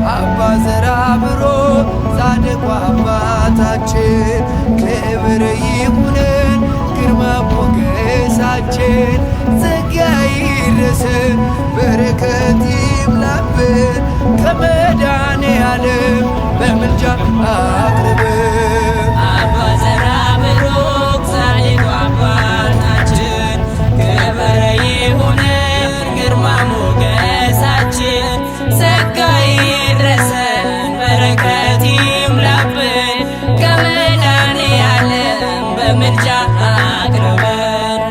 አባ ዘራብሩክ ጻድቁ አባታችን ክብር ይሁነን ግርማ ሞገሳችን ጸጋ ይድረሰን በረከት ይምላብን ከመድኃኔዓለም በምልጃ አቅርበን አባ ዘራብሩክ ጻድቁ አባታችን ክብር ይሁነን ግርማ ሞገሳችን ጸጋ ይድረሰን በረከት ይምላብን ከመድኃኔዓለም በምልጃ አቅርበን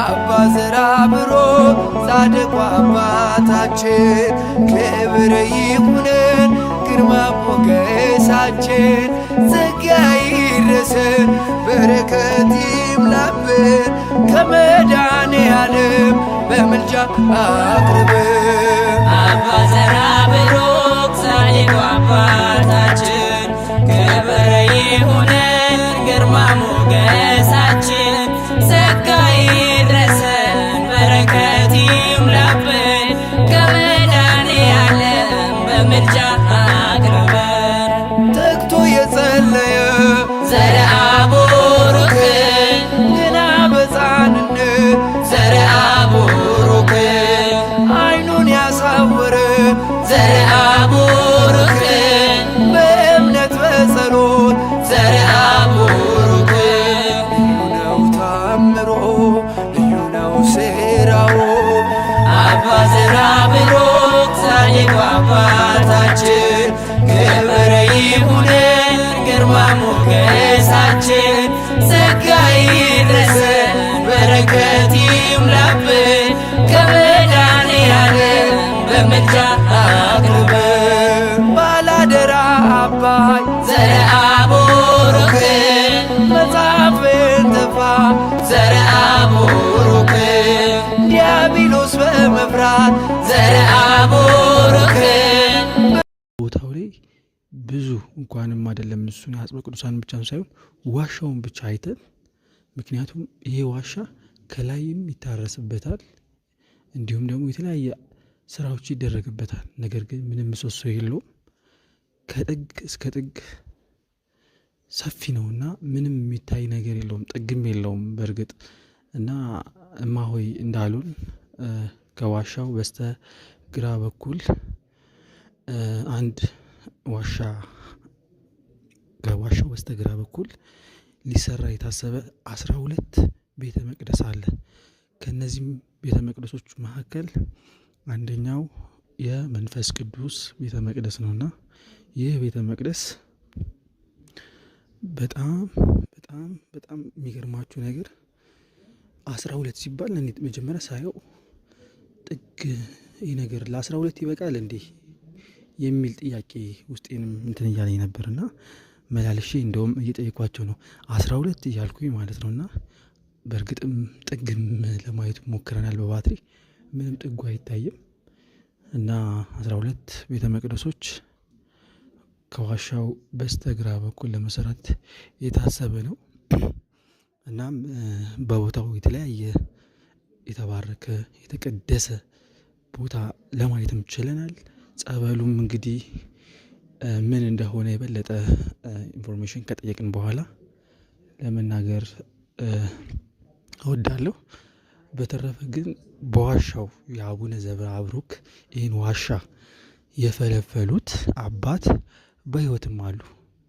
አባ ዘራብሩክ ጻድቁ አባታችን ክብር ይሁነን ግርማ ሞገሳችን ጸጋ ይድረሰን በረከት ይምላብን ከመድኃኔዓለም በምልጃ አቅርበን አባ ዘራብሩክ ጻድቁ አባታችን ክብር ይሁነን ግርማ ሞገሳችን ጸጋ ይድረሰን በረከት ይምላብን ከመድኃኔዓለም በምልጃ አቅርበን ተግቶ የጸለየ ዘርአ ቡሩክ ገና በሕፃንነት ዘርአ ቡሩክ ዓይኑን ያሳወረ ዘርአ ቡሩክ በእምነት በጸሎት ዘርአ ቡሩክ ልዩ ነው ታምሮ ልዩ ነው ሥራው አባ ዘራብሩክ ጻድቁ አባታችን ክብር ይሁነን ግርማ ሞገሳችን ጸጋ ይድረሰን በረከት ይምላብን ከመድኃኔዓለም በምልጃ አቅርበን ባላደራ አባይ ዘርአ ቡሩክ መጽሐፍን ተፋ ዘርአ ቡሩክ ዲያብሎስ በመፍራት ዘርአ ቡሩክ ቦታው ላይ ብዙ እንኳንም አይደለም እሱን የአጽበ ቅዱሳን ብቻ ሳይሆን ዋሻውን ብቻ አይተን፣ ምክንያቱም ይሄ ዋሻ ከላይም ይታረስበታል እንዲሁም ደግሞ የተለያየ ስራዎች ይደረግበታል። ነገር ግን ምንም ምሰሶ የለውም። ከጥግ እስከ ጥግ ሰፊ ነውና ምንም የሚታይ ነገር የለውም፣ ጥግም የለውም በእርግጥ እና እማሆይ እንዳሉን ከዋሻው በስተ ግራ በኩል አንድ ዋሻ ከዋሻው በስተግራ በኩል ሊሰራ የታሰበ 12 ቤተ መቅደስ አለ። ከነዚህም ቤተ መቅደሶች መካከል አንደኛው የመንፈስ ቅዱስ ቤተ መቅደስ ነውና ይህ ቤተ መቅደስ በጣም በጣም በጣም የሚገርማችሁ ነገር 12 ሲባል እኔ መጀመሪያ ሳየው ጥግ ይህ ነገር ለ12 ይበቃል እንዴ የሚል ጥያቄ ውስጤንም እንትን እያለኝ ነበርና መላልሼ እንደውም እየጠየኳቸው ነው 12 እያልኩኝ ማለት ነውና በእርግጥም ጥግም ለማየት ሞክረናል በባትሪ ምንም ጥጉ አይታይም እና 12 ቤተ መቅደሶች ከዋሻው በስተግራ በኩል ለመሰራት የታሰበ ነው። እናም በቦታው የተለያየ የተባረከ የተቀደሰ ቦታ ለማየትም ችለናል። ጸበሉም እንግዲህ ምን እንደሆነ የበለጠ ኢንፎርሜሽን ከጠየቅን በኋላ ለመናገር እወዳለሁ። በተረፈ ግን በዋሻው የአቡነ ዘበአብሩክ ይህን ዋሻ የፈለፈሉት አባት በሕይወትም አሉ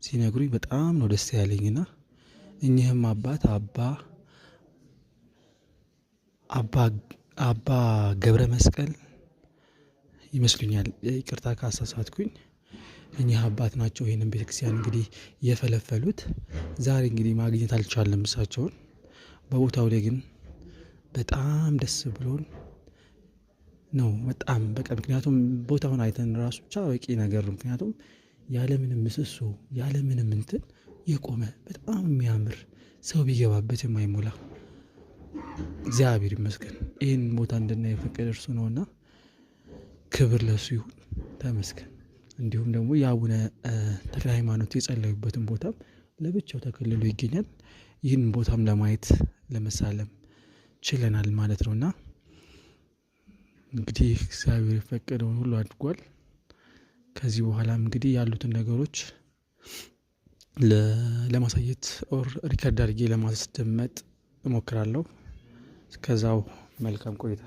ሲነግሩኝ በጣም ነው ደስ ያለኝና እኚህም አባት አባ ገብረ መስቀል ይመስሉኛል፣ ይቅርታ ካሳሳትኩኝ። እኚህ አባት ናቸው ይህንን ቤተክርስቲያን እንግዲህ የፈለፈሉት። ዛሬ እንግዲህ ማግኘት አልቻለም እሳቸውን። በቦታው ላይ ግን በጣም ደስ ብሎን ነው በጣም በቃ ምክንያቱም ቦታውን አይተን ራሱ ብቻ በቂ ነገር ነው። ምክንያቱም ያለምንም ምሰሶ ያለምንም እንትን የቆመ በጣም የሚያምር ሰው ቢገባበት የማይሞላ እግዚአብሔር ይመስገን ይህን ቦታ እንድናይ የፈቀደ እርሱ ነውና ክብር ለሱ ይሁን፣ ተመስገን። እንዲሁም ደግሞ የአቡነ ተክለ ሃይማኖት የጸለዩበትን ቦታም ለብቻው ተከልሎ ይገኛል። ይህን ቦታም ለማየት ለመሳለም ችለናል ማለት ነውና እንግዲህ እግዚአብሔር የፈቀደውን ሁሉ አድርጓል። ከዚህ በኋላም እንግዲህ ያሉትን ነገሮች ለማሳየት ኦር ሪከርድ አድርጌ ለማስደመጥ እሞክራለሁ። እስከዛው መልካም ቆይታ